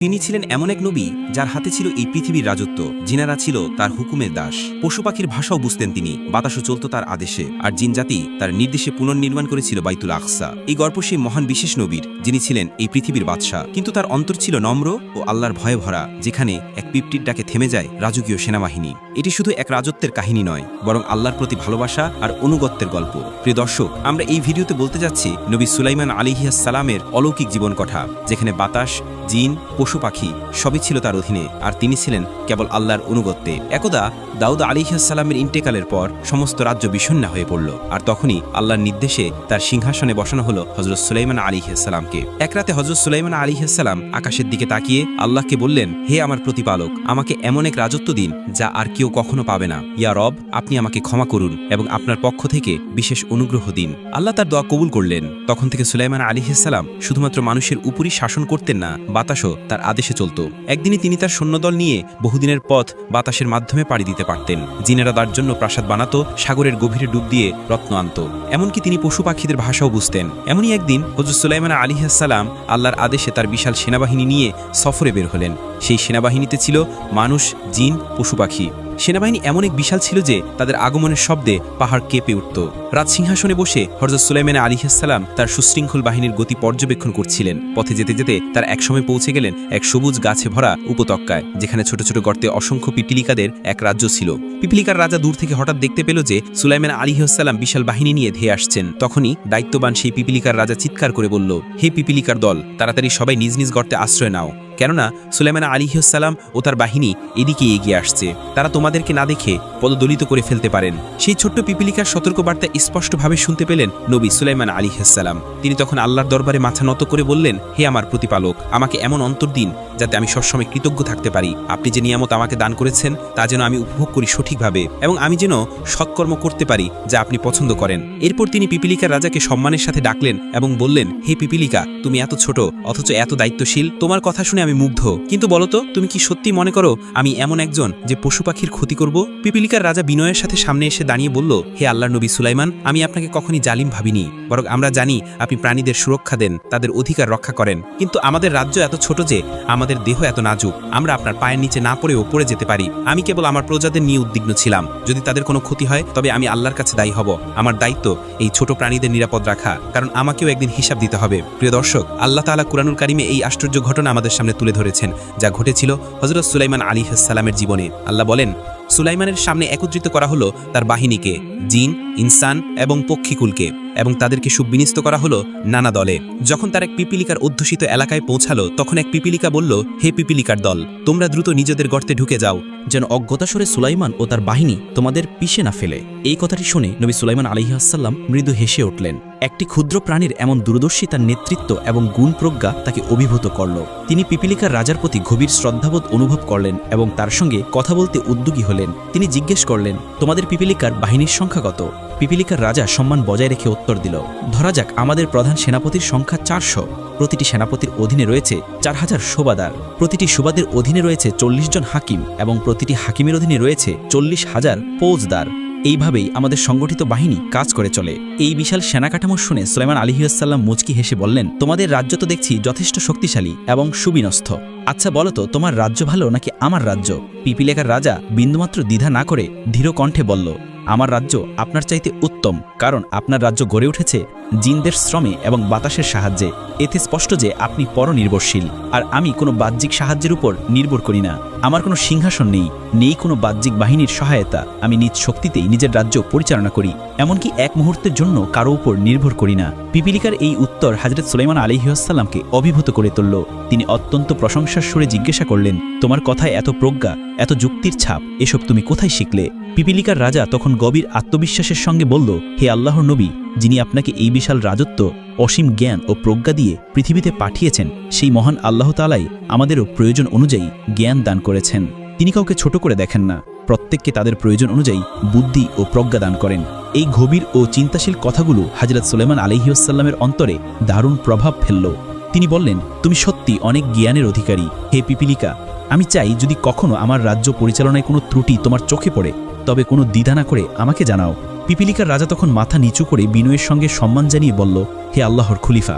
তিনি ছিলেন এমন এক নবী যার হাতে ছিল এই পৃথিবীর রাজত্ব, জিনারা ছিল তার হুকুমের দাস। পশু পাখির ভাষাও বুঝতেন তিনি, বাতাসও চলত তার আদেশে, আর জিনজাতি তার নির্দেশে পুনর্নির্মাণ করেছিল বাইতুল আকসা। এই গল্প সেই মহান বিশেষ নবীর, যিনি ছিলেন এই পৃথিবীর বাদশাহ, কিন্তু তার অন্তর ছিল নম্র ও আল্লাহর ভয়ে ভরা, যেখানে এক পিপটির ডাকে থেমে যায় রাজকীয় সেনাবাহিনী। এটি শুধু এক রাজত্বের কাহিনী নয়, বরং আল্লাহর প্রতি ভালোবাসা আর অনুগত্যের গল্প। প্রিয় দর্শক, আমরা এই ভিডিওতে বলতে যাচ্ছি নবী সুলাইমান আলাইহিস সালামের অলৌকিক জীবন কথা, যেখানে বাতাস, জিন, পশু পাখি সবই ছিল তার অধীনে, আর তিনি ছিলেন কেবল আল্লাহর অনুগত্যে। একদা দাউদ আলাইহিস সালামের ইন্তেকালের পর সমস্ত রাজ্য বিষণ্ণ হয়ে পড়ল, আর তখনই আল্লাহর নির্দেশে তার সিংহাসনে বসানো হলো হযরত সুলাইমান আলাইহিস সালামকে। এক রাতে হযরত সুলাইমান আলাইহিস সালাম আকাশের দিকে তাকিয়ে আল্লাহকে বললেন, হে আমার প্রতিপালক, আমাকে এমন এক রাজত্ব দিন যা আর কেউ কখনো পাবে না। ইয়া রব, আপনি আমাকে ক্ষমা করুন এবং আপনার পক্ষ থেকে বিশেষ অনুগ্রহ দিন। আল্লাহ তার দোয়া কবুল করলেন। তখন থেকে সুলাইমান আলাইহিস সালাম শুধুমাত্র মানুষের উপরই শাসন করতেন না, বাতাসও তার আদেশে চলত। একদিনই তিনি তার সৈন্যদল নিয়ে বহুদিনের পথ বাতাসের মাধ্যমে পাড়ি দিতে পারতেন। জিনেরা তার জন্য প্রাসাদ বানাতো, সাগরের গভীরে ডুব দিয়ে রত্ন আনত, এমনকি তিনি পশু পাখিদের ভাষাও বুঝতেন। এমনই একদিন হযরত সুলাইমান আলাইহিস সালাম আল্লাহর আদেশে তার বিশাল সেনাবাহিনী নিয়ে সফরে বের হলেন। সেই সেনাবাহিনীতে ছিল মানুষ, জিন, পশু পাখি। সেনাবাহিনী এমন এক বিশাল ছিল যে তাদের আগমনের শব্দে পাহাড় কেঁপে উঠত। রাজ সিংহাসনে বসে হযরত সুলাইমান আলাইহিস সালাম তার সুশৃঙ্খল বাহিনীর গতি পর্যবেক্ষণ করছিলেন। পথে যেতে যেতে তার একসময় পৌঁছে গেলেন এক সবুজ গাছে ভরা উপত্যকায়, যেখানে ছোট ছোট গর্তে অসংখ্য পিপিলিকাদের এক রাজ্য ছিল। পিপিলিকার রাজা দূর থেকে হঠাৎ দেখতে পেল যে সুলাইমান আলাইহিস সালাম বিশাল বাহিনী নিয়ে ধেয়ে আসছেন। তখনই দায়িত্ববান সেই পিপিলিকার রাজা চিৎকার করে বলল, হে পিপিলিকার দল, তাড়াতাড়ি সবাই নিজ নিজ গর্তে আশ্রয় নাও, কেননা সুলাইমান আলাইহিস সালাম ও তার বাহিনী এদিকে এগিয়ে আসছে। তারা তোমাদেরকে না দেখে পদদলিত করে ফেলতে পারেন। সেই ছোট্ট পিপিলিকার সতর্কবার্তা স্পষ্টভাবে শুনতে পেলেন নবী সুলাইমান আলাইহিস সালাম। তিনি তখন আল্লাহর দরবারে মাথা নত করে বললেন, হে আমার প্রতিপালক, আমাকে এমন অন্তর দিন যাতে আমি সবসময় কৃতজ্ঞ থাকতে পারি। আপনি যে নিয়ামত আমাকে দান করেছেন তা যেন আমি উপভোগ করি সঠিকভাবে, এবং আমি যেন সৎকর্ম করতে পারি যা আপনি পছন্দ করেন। এরপর তিনি পিপিলিকার রাজাকে সম্মানের সাথে ডাকলেন এবং বললেন, হে পিপিলিকা, তুমি এত ছোট অথচ এত দায়িত্বশীল, তোমার কথা শুনে আমি মুগ্ধ। কিন্তু বলতো, তুমি কি সত্যি মনে করো আমি এমন একজন যে পশু পাখির ক্ষতি করব? পিপিলিকার রাজা বিনয়ের সাথে সামনে এসে দাঁড়িয়ে বলল, হে আল্লাহর নবী সুলাইমান, আমি আপনাকে কখনই জালিম ভাবিনি, বরং আমরা জানি আপনি প্রাণীদের সুরক্ষা দেন, তাদের অধিকার রক্ষা করেন। কিন্তু আমাদের রাজ্য এত ছোট যে আমাদের দেহ এত নাজুক, আমরা আপনার পায়ের নিচে না পড়েও পড়ে যেতে পারি। আমি কেবল আমার প্রজাদের নিয়ে উদ্বিগ্ন ছিলাম। যদি তাদের কোনো ক্ষতি হয় তবে আমি আল্লাহর কাছে দায়ী হব। আমার দায়িত্ব এই ছোট প্রাণীদের নিরাপদ রাখা, কারণ আমাকেও একদিন হিসাব দিতে হবে। প্রিয় দর্শক, আল্লাহ তাআলা কুরআনুল কারীমে এই আশ্চর্য ঘটনা আমাদের সামনে তুলে ধরেছেন, যা ঘটেছিল হযরত সুলাইমান আলাইহিস সালামের জীবনে। আল্লাহ বলেন, সুলাইমানের সামনে একত্রিত করা হলো তার বাহিনীকে, জিন, ইনসান এবং পক্ষীকুলকে, এবং তাদেরকে সুবিন্যস্ত করা হলো নানা দলে। যখন তার এক পিপিলিকার অধ্যুষিত এলাকায় পৌঁছালো, তখন এক পিপিলিকা বলল, হে পিপিলিকার দল, তোমরা দ্রুত নিজেদের গর্তে ঢুকে যাও, যেন অজ্ঞতাস্বরে সুলাইমান ও তার বাহিনী তোমাদের পিষে না ফেলে। এই কথাটি শুনে নবী সুলাইমান আলাইহিস সালাম মৃদু হেসে উঠলেন। একটি ক্ষুদ্র প্রাণীর এমন দূরদর্শী তার নেতৃত্ব এবং গুণ প্রজ্ঞা তাকে অভিভূত করল। তিনি পিপিলিকার রাজার প্রতি গভীর শ্রদ্ধাবোধ অনুভব করলেন এবং তার সঙ্গে কথা বলতে উদ্যোগী হলেন। তিনি জিজ্ঞেস করলেন, তোমাদের পিপিলিকার বাহিনীর সংখ্যা কত? পিপিলিকার রাজা সম্মান বজায় রেখে উত্তর দিল, ধরা যাক আমাদের প্রধান সেনাপতির সংখ্যা 400। প্রতিটি সেনাপতির অধীনে রয়েছে 4000 সুবাদার, প্রতিটি সুবাদের অধীনে রয়েছে 40 জন হাকিম, এবং প্রতিটি হাকিমের অধীনে রয়েছে 40,000 ফৌজদার। এইভাবেই আমাদের সংগঠিত বাহিনী কাজ করে চলে। এই বিশাল সেনা কাঠামো শুনে সুলাইমান আলাইহিস সালাম মুচকি হেসে বললেন, তোমাদের রাজ্য তো দেখছি যথেষ্ট শক্তিশালী এবং সুবিন্যস্ত। আচ্ছা বলো তো, তোমার রাজ্য ভালো নাকি আমার রাজ্য? পিপিলিকার রাজা বিন্দুমাত্র দ্বিধা না করে ধীর কণ্ঠে বলল, আমার রাজ্য আপনার চাইতে উত্তম, কারণ আপনার রাজ্য গড়ে উঠেছে জিনদের শ্রমে এবং বাতাসের সাহায্যে। এতে স্পষ্ট যে আপনি পরনির্ভরশীল, আর আমি কোনো বাহ্যিক সাহায্যের উপর নির্ভর করি না। আমার কোনো সিংহাসন নেই কোনো বাহ্যিক বাহিনীর সহায়তা। আমি নিজ শক্তিতেই নিজের রাজ্য পরিচালনা করি, এমনকি এক মুহূর্তের জন্য কারো উপর নির্ভর করি না। পিপিলিকার এই উত্তর হযরত সুলাইমান আলাইহিস সালামকে অভিভূত করে তুলল। তিনি অত্যন্ত প্রশংসার সুরে জিজ্ঞাসা করলেন, তোমার কথায় এত প্রজ্ঞা, এত যুক্তির ছাপ, এসব তুমি কোথায় শিখলে? পিপিলিকার রাজা তখন গভীর আত্মবিশ্বাসের সঙ্গে বলল, হে আল্লাহর নবী, যিনি আপনাকে এই বিশাল রাজত্ব, অসীম জ্ঞান ও প্রজ্ঞা দিয়ে পৃথিবীতে পাঠিয়েছেন, সেই মহান আল্লাহ তাআলাই আমাদেরও প্রয়োজন অনুযায়ী জ্ঞান দান করেছেন। তিনি কাউকে ছোট করে দেখেন না, প্রত্যেককে তাদের প্রয়োজন অনুযায়ী বুদ্ধি ও প্রজ্ঞা দান করেন। এই গভীর ও চিন্তাশীল কথাগুলো হযরত সুলাইমান আলাইহিস সালামের অন্তরে দারুণ প্রভাব ফেলল। তিনি বললেন, তুমি সত্যি অনেক জ্ঞানের অধিকারী। হে পিপিলিকা, আমি চাই যদি কখনো আমার রাজ্য পরিচালনায় কোনো ত্রুটি তোমার চোখে পড়ে, তবে কোনো দ্বিধা না করে আমাকে জানাও। পিপিলিকার রাজা তখন মাথা নিচু করে বিনয়ের সঙ্গে সম্মান জানিয়ে বলল, হে আল্লাহর খলিফা,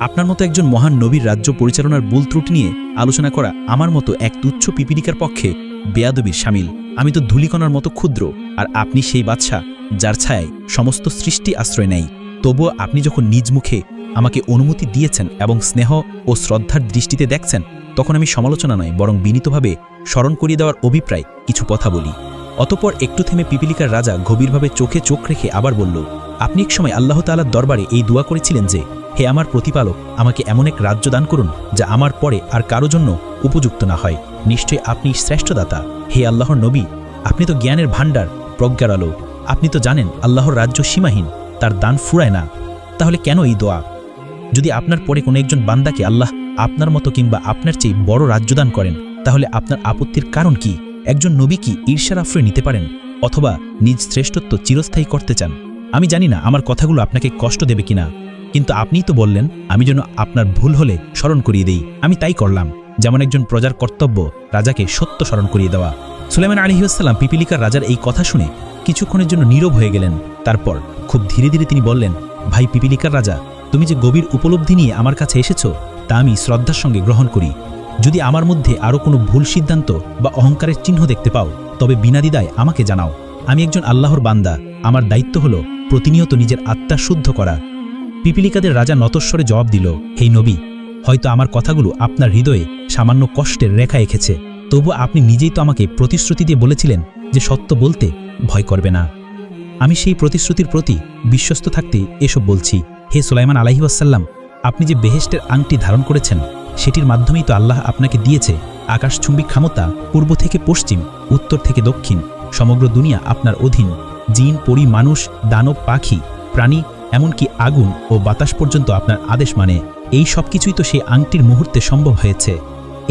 আপনার মতো একজন মহান নবীর রাজ্য পরিচালনার ভুল ত্রুটি নিয়ে আলোচনা করা আমার মতো এক তুচ্ছ পিপিলিকার পক্ষে বেয়াদবির শামিল। আমি তো ধূলিকণার মতো ক্ষুদ্র, আর আপনি সেই বাদশা যার ছায়ায় সমস্ত সৃষ্টি আশ্রয় নেয়। তবুও আপনি যখন নিজ মুখে আমাকে অনুমতি দিয়েছেন এবং স্নেহ ও শ্রদ্ধার দৃষ্টিতে দেখছেন, তখন আমি সমালোচনা নয় বরং বিনীতভাবে স্মরণ করিয়ে দেওয়ার অভিপ্রায় কিছু কথা বলি। অতঃপর একটু থেমে পিপিলিকার রাজা গভীরভাবে চোখে চোখ রেখে আবার বলল, আপনি এক সময় আল্লাহ তাআলার দরবারে এই দোয়া করেছিলেন যে, হে আমার প্রতিপালক, আমাকে এমন এক রাজ্য দান করুন যা আমার পরে আর কারো জন্য উপযুক্ত না হয়। নিশ্চয়ই আপনি শ্রেষ্ঠদাতা। হে আল্লাহর নবী, আপনি তো জ্ঞানের ভাণ্ডার, প্রজ্ঞার আলো। আপনি তো জানেন আল্লাহর রাজ্য সীমাহীন, তার দান ফুরায় না। তাহলে কেন এই দোয়া? যদি আপনার পরে কোনো একজন বান্দাকে আল্লাহ আপনার মতো কিংবা আপনার চেয়ে বড় রাজ্য দান করেন, তাহলে আপনার আপত্তির কারণ কি? একজন নবী কি ঈর্ষার আশ্রয় নিতে পারেন, অথবা নিজ শ্রেষ্ঠত্ব চিরস্থায়ী করতে চান? আমি জানি না আমার কথাগুলো আপনাকে কষ্ট দেবে কিনা, কিন্তু আপনিই তো বললেন আমি যেন আপনার ভুল হলে স্মরণ করিয়ে দেই। আমি তাই করলাম, যেমন একজন প্রজার কর্তব্য রাজাকে সত্য স্মরণ করিয়ে দেওয়া। সুলাইমান আলাইহিসসালাম পিপিলিকার রাজার এই কথা শুনে কিছুক্ষণের জন্য নীরব হয়ে গেলেন। তারপর খুব ধীরে ধীরে তিনি বললেন, ভাই পিপিলিকার রাজা, তুমি যে গভীর উপলব্ধি নিয়ে আমার কাছে এসেছো তা আমি শ্রদ্ধার সঙ্গে গ্রহণ করি। যদি আমার মধ্যে আরও কোনো ভুল সিদ্ধান্ত বা অহংকারের চিহ্ন দেখতে পাও, তবে বিনা দ্বিধায় আমাকে জানাও। আমি একজন আল্লাহর বান্দা, আমার দায়িত্ব হলো প্রতিনিয়ত নিজের আত্মা শুদ্ধ করা। পিপিলিকাদের রাজা নতস্বরে জবাব দিল, হে নবী, হয়তো আমার কথাগুলো আপনার হৃদয়ে সামান্য কষ্টের রেখা এঁকেছে, তবু আপনি নিজেই তো আমাকে প্রতিশ্রুতি দিয়ে বলেছিলেন যে সত্য বলতে ভয় করবে না। আমি সেই প্রতিশ্রুতির প্রতি বিশ্বস্ত থাকতে এসব বলছি। হে সুলাইমান আলাইহিসসালাম, আপনি যে বেহেশতের আংটি ধারণ করেছেন, সেটির মাধ্যমেই তো আল্লাহ আপনাকে দিয়েছে আকাশচুম্বী ক্ষমতা। পূর্ব থেকে পশ্চিম, উত্তর থেকে দক্ষিণ সমগ্র দুনিয়া আপনার অধীন। জিন, পরী, মানুষ, দানব, পাখি, প্রাণী, এমনকি আগুন ও বাতাস পর্যন্ত আপনার আদেশ মানে। এই সব কিছুই তো সেই আংটির মুহূর্তে সম্ভব হয়েছে।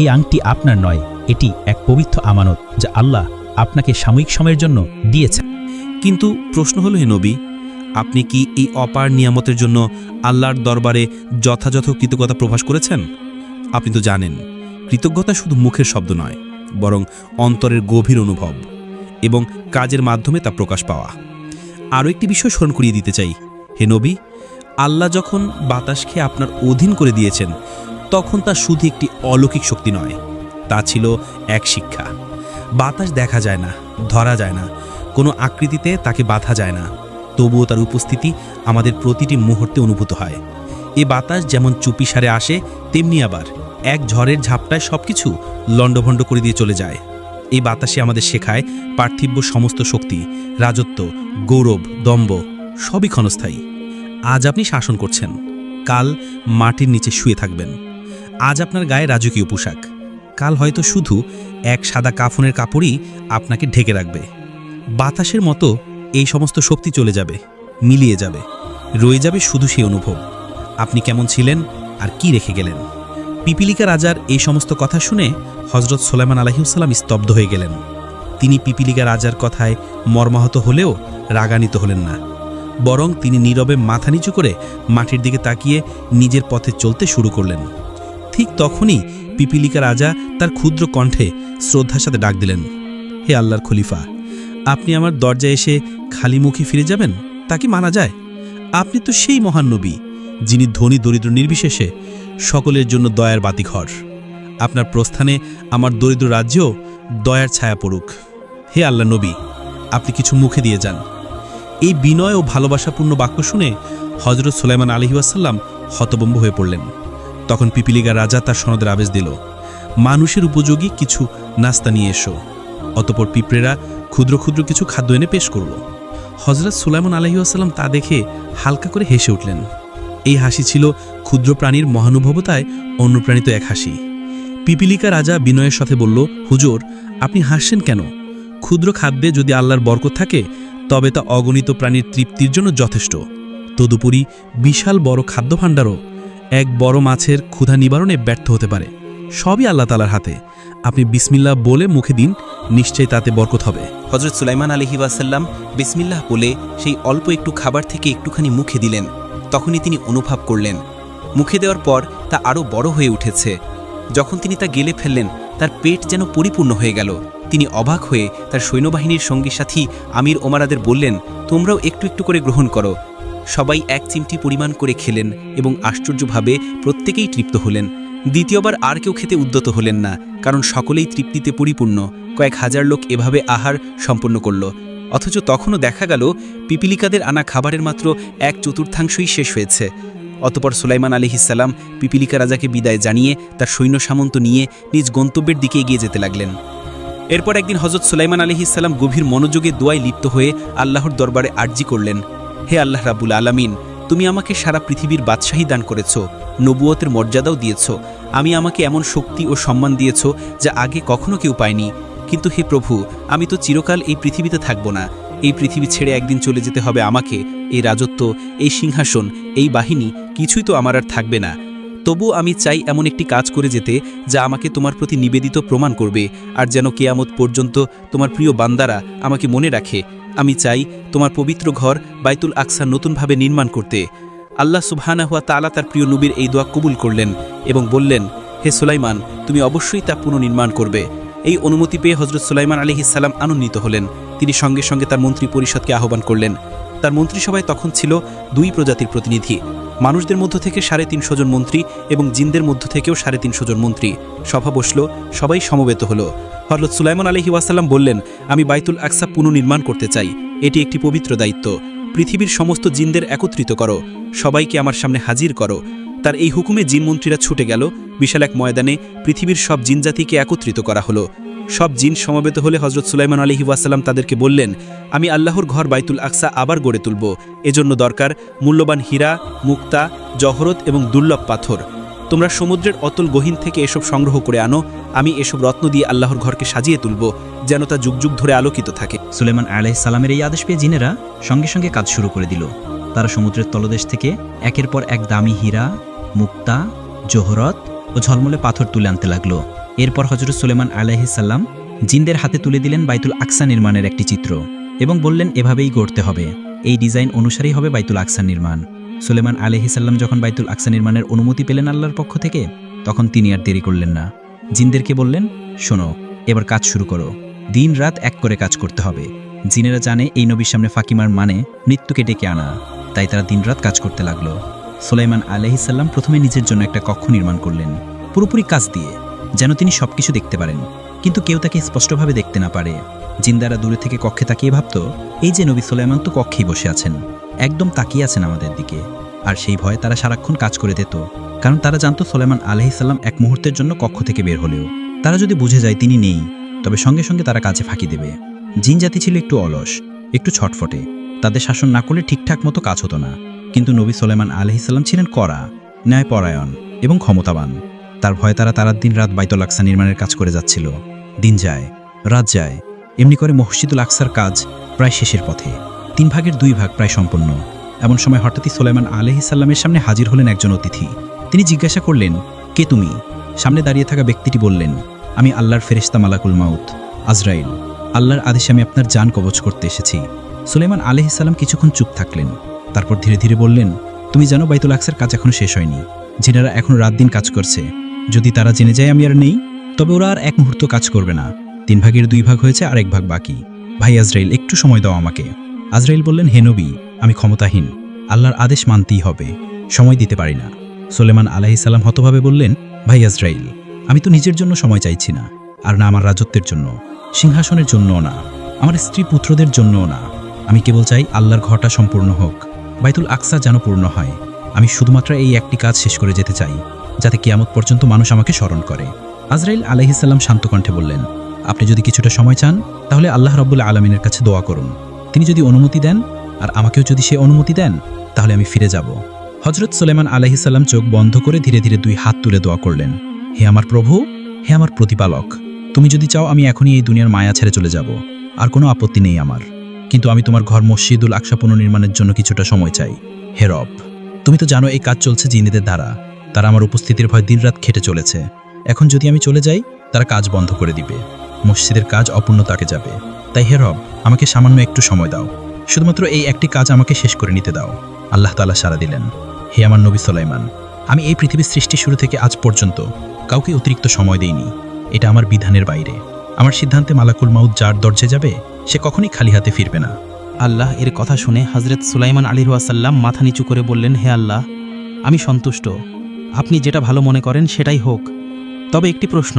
এই আংটি আপনার নয়, এটি এক পবিত্র আমানত যা আল্লাহ আপনাকে সাময়িক সময়ের জন্য দিয়েছেন। কিন্তু প্রশ্ন হলো, হে নবী, আপনি কি এই অপার নিয়ামতের জন্য আল্লাহর দরবারে যথাযথ কৃতজ্ঞতা প্রকাশ করেছেন? আপনি তো জানেন, কৃতজ্ঞতা শুধু মুখের শব্দ নয়, বরং অন্তরের গভীর অনুভব এবং কাজের মাধ্যমে তা প্রকাশ পাওয়া। আরও একটি বিষয় স্মরণ করিয়ে দিতে চাই, হে নবী, আল্লাহ যখন বাতাসকে আপনার অধীন করে দিয়েছেন, তখন তা শুধু একটি অলৌকিক শক্তি নয়, তা ছিল এক শিক্ষা। বাতাস দেখা যায় না, ধরা যায় না, কোনো আকৃতিতে তাকে বাঁধা যায় না, তবুও তার উপস্থিতি আমাদের প্রতিটি মুহূর্তে অনুভূত হয়। এ বাতাস যেমন চুপিসারে আসে, তেমনি আবার এক ঝড়ের ঝাপটায় সবকিছু লণ্ডভণ্ড করে দিয়ে চলে যায়। এই বাতাসে আমাদের শেখায় পার্থিব্য সমস্ত শক্তি, রাজত্ব, গৌরব, দম্ভ সবই ক্ষণস্থায়ী। আজ আপনি শাসন করছেন, কাল মাটির নিচে শুয়ে থাকবেন। আজ আপনার গায়ে রাজকীয় পোশাক, কাল হয়তো শুধু এক সাদা কাফনের কাপড়ই আপনাকে ঢেকে রাখবে। বাতাসের মতো এই সমস্ত শক্তি চলে যাবে, মিলিয়ে যাবে, রয়ে যাবে শুধু সেই অনুভব আপনি কেমন ছিলেন আর কি রেখে গেলেন। পিপিলিকা রাজার এই সমস্ত কথা শুনে হযরত সুলাইমান আলাইহিসসালাম স্তব্ধ হয়ে গেলেন। তিনি পিপিলিকা রাজার কথায় মর্মাহত হলেও রাগান্বিত হলেন না, বরং তিনি নীরবে মাথা নিচু করে মাটির দিকে তাকিয়ে নিজের পথে চলতে শুরু করলেন। ঠিক তখনই পিপিলিকা রাজা তার ক্ষুদ্র কণ্ঠে শ্রদ্ধার সাথে ডাক দিলেন, হে আল্লাহর খলিফা, আপনি আমার দরজায় এসে খালি মুখে ফিরে যাবেন? তা কি মানা যায়? আপনি তো সেই মহান নবী, যিনি ধনী দরিদ্র নির্বিশেষে সকলের জন্য দয়ার বাতিঘর। আপনার প্রস্থানে আমার দরিদ্র রাজ্যেও দয়ার ছায়া পড়ুক। হে আল্লাহ নবী, আপনি কিছু মুখে দিয়ে যান। এই বিনয় ও ভালোবাসাপূর্ণ বাক্য শুনে হযরত সুলাইমান আলাইহিসসালাম হতভম্ব হয়ে পড়লেন। তখন পিপিলিকা রাজা তার সনদের আদেশ দিল, মানুষের উপযোগী কিছু নাস্তা নিয়ে এসো। অতঃপর পিঁপড়েরা ক্ষুদ্র ক্ষুদ্র কিছু খাদ্য এনে পেশ করল। হযরত সুলাইমান আলাইহিসসালাম তা দেখে হালকা করে হেসে উঠলেন। এই হাসি ছিল ক্ষুদ্র প্রাণীর মহানুভবতায় অনুপ্রাণিত এক হাসি। পিপিলিকা রাজা বিনয়ের সাথে বলল, হুজুর, আপনি হাসছেন কেন? ক্ষুদ্র খাদ্যে যদি আল্লাহর বরকত থাকে, তবে তা অগণিত প্রাণীর তৃপ্তির জন্য যথেষ্ট। তদুপরি বিশাল বড় খাদ্য ভাণ্ডারও এক বড় মাছের ক্ষুধা নিবারণে ব্যর্থ হতে পারে। সবই আল্লাহ তাআলার হাতে। আপনি বিসমিল্লাহ বলে মুখে দিন, নিশ্চয়ই তাতে বরকত হবে। হযরত সুলাইমান আলাইহিসসালাম বিসমিল্লাহ বলে সেই অল্প একটু খাবার থেকে একটুখানি মুখে দিলেন। তখনই তিনি অনুভব করলেন, মুখে দেওয়ার পর তা আরও বড় হয়ে উঠেছে। যখন তিনি তা গেলে ফেললেন, তার পেট যেন পরিপূর্ণ হয়ে গেল। তিনি অবাক হয়ে তার সৈন্যবাহিনীর সঙ্গী সাথী আমির ওমারাদের বললেন, তোমরাও একটু একটু করে গ্রহণ করো। সবাই এক চিমটি পরিমাণ করে খেলেন এবং আশ্চর্যভাবে প্রত্যেকেই তৃপ্ত হলেন। দ্বিতীয়বার আর কেউ খেতে উদ্যত হলেন না, কারণ সকলেই তৃপ্তিতে পরিপূর্ণ। কয়েক হাজার লোক এভাবে আহার সম্পন্ন করল। অথচ তখনও দেখা গেল পিপিলিকাদের আনা খাবারের মাত্র 1/4 শেষ হয়েছে। অতপর সুলাইমান আলাইহিসসালাম পিপিলিকা রাজাকে বিদায় জানিয়ে তার সৈন্য সামন্ত নিয়ে নিজ গন্তব্যের দিকে এগিয়ে যেতে লাগলেন। এরপর একদিন হজরত সুলাইমান আলাইহিসসালাম গভীর মনোযোগে দোয়ায় লিপ্ত হয়ে আল্লাহর দরবারে আর্জি করলেন, হে আল্লাহ রাব্বুল আলামিন, তুমি আমাকে সারা পৃথিবীর বাদশাহী দান করেছ, নবুয়তের মর্যাদাও দিয়েছ, আমাকে এমন শক্তি ও সম্মান দিয়েছ যা আগে কখনো কেউ পায়নি। কিন্তু হে প্রভু, আমি তো চিরকাল এই পৃথিবীতে থাকব না। এই পৃথিবী ছেড়ে একদিন চলে যেতে হবে আমাকে। এই রাজত্ব, এই সিংহাসন, এই বাহিনী কিছুই তো আমার আর থাকবে না। তবু আমি চাই এমন একটি কাজ করে যেতে যা আমাকে তোমার প্রতি নিবেদিত প্রমাণ করবে, আর যেন কিয়ামত পর্যন্ত তোমার প্রিয় বান্দারা আমাকে মনে রাখে। আমি চাই তোমার পবিত্র ঘর বাইতুল আকসা নতুনভাবে নির্মাণ করতে। আল্লাহ সুবহানাহু ওয়া তাআলা তার প্রিয় নবীর এই দোয়া কবুল করলেন এবং বললেন, হে সুলাইমান, তুমি অবশ্যই তা পুনর্নির্মাণ করবে। এই অনুমতি পেয়ে হজরত সুলাইমান আলাইহিসসালাম আনন্দিত হলেন। তিনি সঙ্গে সঙ্গে তার মন্ত্রী পরিষদকে আহ্বান করলেন। তার মন্ত্রিসভায় তখন ছিল 2 প্রজাতির প্রতিনিধি। মানুষদের মধ্য থেকে 350 জন মন্ত্রী এবং জিনদের মধ্য থেকেও 350 জন মন্ত্রী। সভা বসল, সবাই সমবেত হল। হযরত সুলাইমান আলাইহি ওয়াসাল্লাম বললেন, আমি বাইতুল আকসা পুনর্নির্মাণ করতে চাই। এটি একটি পবিত্র দায়িত্ব। পৃথিবীর সমস্ত জিনদের একত্রিত করো, সবাইকে আমার সামনে হাজির করো। তার এই হুকুমে জিন মন্ত্রীরা ছুটে গেল। বিশাল এক ময়দানে পৃথিবীর সব জিনজাতিকে একত্রিত করা হলো। সব জিন সমবেত হলে হযরত সুলাইমান আলাইহি ওয়াসাল্লাম তাদেরকে বললেন, আমি আল্লাহর ঘর বাইতুল আকসা আবার গড়ে তুলব। এজন্য দরকার মূল্যবান হীরা, মুক্তা, জহরত এবং দুর্লভ পাথর। তোমরা সমুদ্রের অতল গহীন থেকে এসব সংগ্রহ করে আনো। আমি এসব রত্ন দিয়ে আল্লাহর ঘরকে সাজিয়ে তুলব, যেন তা যুগ যুগ ধরে আলোকিত থাকে। সুলাইমান আলাইহিস সালামের এই আদেশ পেয়ে জিনেরা সঙ্গে সঙ্গে কাজ শুরু করে দিল। তারা সমুদ্রের তলদেশ থেকে একের পর এক দামি হীরা, মুক্তা, জহরত ও ঝলমলে পাথর তুলে আনতে লাগলো। এরপর হযরত সুলাইমান আলাইহিস সালাম জিনদের হাতে তুলে দিলেন বাইতুল আকসা নির্মাণের একটি চিত্র এবং বললেন, এভাবেই গড়তে হবে। এই ডিজাইন অনুসারেই হবে বাইতুল আকসা নির্মাণ। সুলাইমান আলাইহিস সালাম যখন বাইতুল আকসা নির্মাণের অনুমতি পেলেন আল্লাহর পক্ষ থেকে, তখন তিনি আর দেরি করলেন না। জিনদেরকে বললেন, শোনো, এবার কাজ শুরু করো। দিন রাত এক করে কাজ করতে হবে। জিনেরা জানে এই নবীর সামনে ফাকিমার মানে মৃত্যুকে ডেকে আনা, তাই তারা দিনরাত কাজ করতে লাগলো। সুলাইমান আলাইহিস সালাম প্রথমে নিজের জন্য একটা কক্ষ নির্মাণ করলেন, পুরোপুরি কাজ দিয়ে, যেন তিনি সবকিছু দেখতে পারেন, কিন্তু কেউ তাকে স্পষ্টভাবে দেখতে না পারে। জিন্দারা দূরে থেকে কক্ষে তাকিয়ে ভাবত, এই যে নবী সুলাইমান তো কক্ষেই বসে আছেন, একদম তাকিয়ে আছেন আমাদের দিকে। আর সেই ভয়ে তারা সারাক্ষণ কাজ করে দিত, কারণ তারা জানত সুলাইমান আলাইহিস সালাম এক মুহূর্তের জন্য কক্ষ থেকে বের হলেও তারা যদি বুঝে যায় তিনি নেই, তবে সঙ্গে সঙ্গে তারা কাজে ফাঁকি দেবে। জিন জাতি ছিল একটু অলস, একটু ছটফটে। তাদের শাসন না করলে ঠিকঠাক মতো কাজ হতো না। কিন্তু নবী সুলাইমান আলাইহিস সালাম ছিলেন কড়া, ন্যায়পরায়ণ এবং ক্ষমতাবান। তার ভয়ে তারা দিন রাত বাইতুল আকসা নির্মাণের কাজ করে যাচ্ছিল। দিন যায়, রাত যায়, এমনি করে মসজিদুল আকসার কাজ প্রায় শেষের পথে। 3 ভাগের 2 ভাগ প্রায় সম্পন্ন। এমন সময় হঠাৎই সুলাইমান আলাইহিস সালামের সামনে হাজির হলেন একজন অতিথি। তিনি জিজ্ঞাসা করলেন, কে তুমি? সামনে দাঁড়িয়ে থাকা ব্যক্তিটি বললেন, আমি আল্লাহর ফেরেশতা মালাকুল মাউত, আজরাইল। আল্লাহর আদেশে আমি আপনার জান কবজ করতে এসেছি। সুলাইমান আলাইহিস সালাম কিছুক্ষণ চুপ থাকলেন, তারপর ধীরে ধীরে বললেন, তুমি জানো বাইতুল আকসার কাজ এখনো শেষ হয়নি। জিনেরা এখন রাত দিন কাজ করছে। যদি তারা জেনে যায় আমি আর নেই, তবে ওরা আর এক মুহূর্ত কাজ করবে না। 3 ভাগের 2 ভাগ হয়েছে, আর 1 ভাগ বাকি। ভাই আজরাইল, একটু সময় দাও আমাকে। আজরাইল বললেন, হে নবী, আমি ক্ষমতাহীন, আল্লাহর আদেশ মানতেই হবে, সময় দিতে পারি না। সুলাইমান আলাইহিস সালাম হতভাবে বললেন, ভাই আজরাইল, আমি তো নিজের জন্য সময় চাইছি না, আর না আমার রাজত্বের জন্য, সিংহাসনের জন্যও না, আমার স্ত্রী পুত্রদের জন্যও না। আমি কেবল চাই আল্লাহর ঘরটা সম্পূর্ণ হোক, বাইতুল আকসা যেন পূর্ণ হয়। আমি শুধুমাত্র এই একটি কাজ শেষ করে যেতে চাই, যাতে কিয়ামত পর্যন্ত মানুষ আমাকে স্মরণ করে। আজরাইল আলাইহিস সালাম শান্ত কণ্ঠে বললেন, আপনি যদি কিছুটা সময় চান, তাহলে আল্লাহ রাব্বুল আলামিনের কাছে দোয়া করুন। তিনি যদি অনুমতি দেন, আর আমাকেও যদি সে অনুমতি দেন, তাহলে আমি ফিরে যাব। হযরত সুলাইমান আলাইহিস সালাম চোখ বন্ধ করে ধীরে ধীরে 2 হাত তুলে দোয়া করলেন, হে আমার প্রভু, হে আমার প্রতিপালক, তুমি যদি চাও আমি এখনই এই দুনিয়ার মায়া ছেড়ে চলে যাব, আর কোনো আপত্তি নেই আমার। কিন্তু আমি তোমার ঘর মসজিদুল আকসা পুনর্নির্মাণের জন্য কিছুটা সময় চাই। হে রব, তুমি তো জানো এই কাজ চলছে জিনেদের দ্বারা। তারা আমার উপস্থিতির ভয় দিনরাত খেটে চলেছে। এখন যদি আমি চলে যাই, তারা কাজ বন্ধ করে দিবে, মসজিদের কাজ অপূর্ণ থাকে যাবে। তাই হে রব, আমাকে সামান্য একটু সময় দাও, শুধুমাত্র এই একটি কাজ আমাকে শেষ করে নিতে দাও। আল্লাহ তাআলা সাড়া দিলেন, হে আমার নবী সুলাইমান, আমি এই পৃথিবীর সৃষ্টি শুরু থেকে আজ পর্যন্ত কাউকে অতিরিক্ত সময় দেইনি। এটা আমার বিধানের বাইরে। আমার সিদ্ধান্তে মালাকুল মাউত যার দরজে যাবে, সে কখনোই খালি হাতে ফিরবে না। আল্লাহ এর কথা শুনে হজরত সুলাইমান আলাইহিসসালাম মাথা নিচু করে বললেন, হে আল্লাহ, আমি সন্তুষ্ট, আপনি যেটা ভালো মনে করেন সেটাই হোক। তবে একটি প্রশ্ন,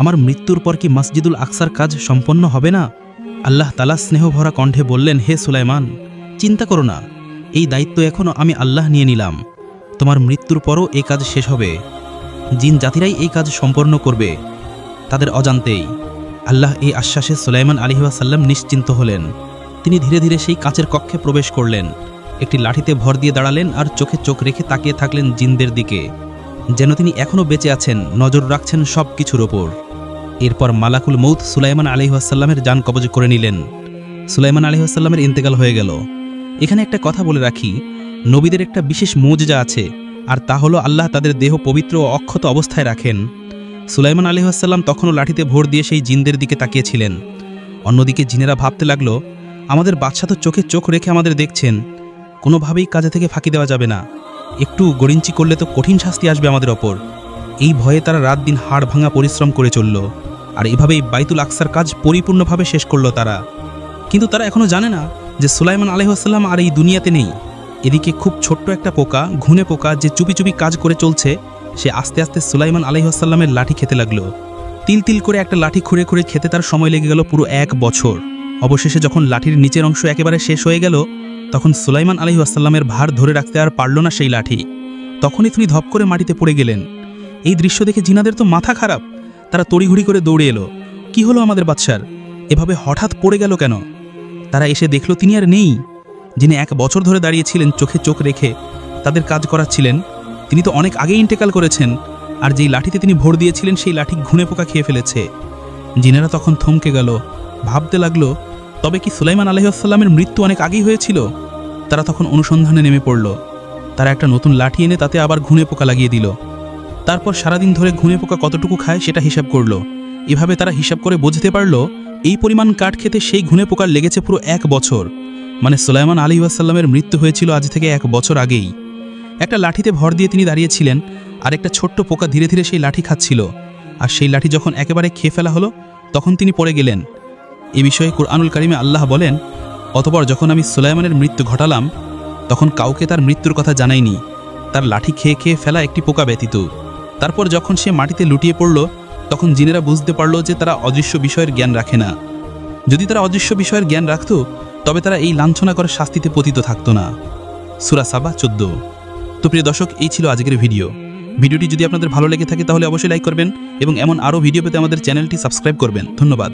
আমার মৃত্যুর পর কি মসজিদুল আকসার কাজ সম্পন্ন হবে না? আল্লাহ তাআলা স্নেহভরা কণ্ঠে বললেন, হে সুলাইমান, চিন্তা করো না, এই দায়িত্ব এখনও আমি আল্লাহ নিয়ে নিলাম। তোমার মৃত্যুর পরও এই কাজ শেষ হবে। জিন জাতিরাই এই কাজ সম্পন্ন করবে তাদের অজান্তেই। আল্লাহ এই আশ্বাসে সুলাইমান আলাইহিসসালাম নিশ্চিন্ত হলেন। তিনি ধীরে ধীরে সেই কাচের কক্ষে প্রবেশ করলেন, একটি লাঠিতে ভর দিয়ে দাঁড়ালেন আর চোখে চোখ রেখে তাকিয়ে থাকলেন জিনদের দিকে, যেন তিনি এখনও বেঁচে আছেন, নজর রাখছেন সব কিছুর ওপর। এরপর মালাকুল মৌত সুলাইমান আলাইহিসসালামের জান কবজ করে নিলেন। সুলাইমান আলাইহিসসালামের ইন্তেকাল হয়ে গেল। এখানে একটা কথা বলে রাখি, নবীদের একটা বিশেষ মুজজা আছে, আর তা হলো আল্লাহ তাদের দেহ পবিত্র ও অক্ষত অবস্থায় রাখেন। সুলাইমান আলাইহিসসালাম তখনও লাঠিতে ভর দিয়ে সেই জিনদের দিকে তাকিয়েছিলেন। অন্যদিকে জিনেরা ভাবতে লাগলো, আমাদের বাদশা তো চোখে চোখ রেখে আমাদের দেখছেন, কোনোভাবেই কাজে থেকে ফাঁকি দেওয়া যাবে না, একটু গড়িঞ্চি করলে তো কঠিন শাস্তি আসবে আমাদের ওপর। এই ভয়ে তারা রাত দিন হাড় ভাঙা পরিশ্রম করে চলল, আর এভাবেই বাইতুল আকসার কাজ পরিপূর্ণভাবে শেষ করল তারা। কিন্তু তারা এখনও জানে না যে সুলাইমান আলাইহিসসালাম আর এই দুনিয়াতে নেই। এদিকে খুব ছোট্ট একটা পোকা, ঘুনে পোকা, যে চুপি চুপি কাজ করে চলছে, সে আস্তে আস্তে সুলাইমান আলাইহিসসালামের লাঠি খেতে লাগলো। তিল তিল করে একটা লাঠি খুঁড়ে খুঁড়ে খেতে তার সময় লেগে গেল পুরো 1 বছর। অবশেষে যখন লাঠির নিচের অংশ একেবারে শেষ হয়ে গেল, তখন সুলাইমান আলাইহিসসালামের ভার ধরে রাখতে আর পারল না সেই লাঠি। তখনই তিনি ধপ করে মাটিতে পড়ে গেলেন। এই দৃশ্য দেখে জিনাদের তো মাথা খারাপ। তারা তড়িঘড়ি করে দৌড়ে এলো, কি হলো আমাদের বাদশার, এভাবে হঠাৎ পড়ে গেল কেন? তারা এসে দেখল তিনি আর নেই। যিনি 1 বছর ধরে দাঁড়িয়েছিলেন চোখে চোখ রেখে তাদের কাজ করাচ্ছিলেন, তিনি তো অনেক আগেই ইন্তেকাল করেছেন, আর যেই লাঠিতে তিনি ভর দিয়েছিলেন সেই লাঠি ঘুনে পোকা খেয়ে ফেলেছে। জিনেরা তখন থমকে গেল, ভাবতে লাগলো, তবে কি সুলাইমান আলাইহিসসালামের মৃত্যু অনেক আগেই হয়েছিল? তারা তখন অনুসন্ধানে নেমে পড়ল। তারা একটা নতুন লাঠি এনে তাতে আবার ঘুনে পোকা লাগিয়ে দিল। তারপর সারাদিন ধরে ঘুনে পোকা কতটুকু খায় সেটা হিসাব করল। এভাবে তারা হিসাব করে বুঝতে পারল এই পরিমাণ কাঠ খেতে সেই ঘুনে পোকার লেগেছে পুরো 1 বছর। মানে সুলাইমান আলাইহিসসালামের মৃত্যু হয়েছিল আজ থেকে 1 বছর আগেই। একটা লাঠিতে ভর দিয়ে তিনি দাঁড়িয়েছিলেন, আর একটা ছোট্ট পোকা ধীরে ধীরে সেই লাঠি খাচ্ছিল। আর সেই লাঠি যখন একেবারে খেয়ে ফেলা হলো, তখন তিনি পড়ে গেলেন। এ বিষয়ে কুরআনুল কারিমে আল্লাহ বলেন, অতঃপর যখন আমি সুলাইমানের মৃত্যু ঘটালাম, তখন কাউকে তার মৃত্যুর কথা জানাইনি, তার লাঠি খেয়ে খেয়ে ফেলা একটি পোকা ব্যতীত। তারপর যখন সে মাটিতে লুটিয়ে পড়ল, তখন জিনেরা বুঝতে পারল যে তারা অদৃশ্য বিষয়ের জ্ঞান রাখে না। যদি তারা অদৃশ্য বিষয়ের জ্ঞান রাখত, তবে তারা এই লাঞ্ছনা করে শাস্তিতে পতিত থাকত না। সূরা সাবা 14। তো প্রিয় দর্শক, এই ছিল আজকের ভিডিওটি যদি আপনাদের ভালো লেগে থাকে তাহলে অবশ্যই লাইক করবেন এবং এমন আরও ভিডিও পেতে আমাদের চ্যানেলটি সাবস্ক্রাইব করবেন। ধন্যবাদ।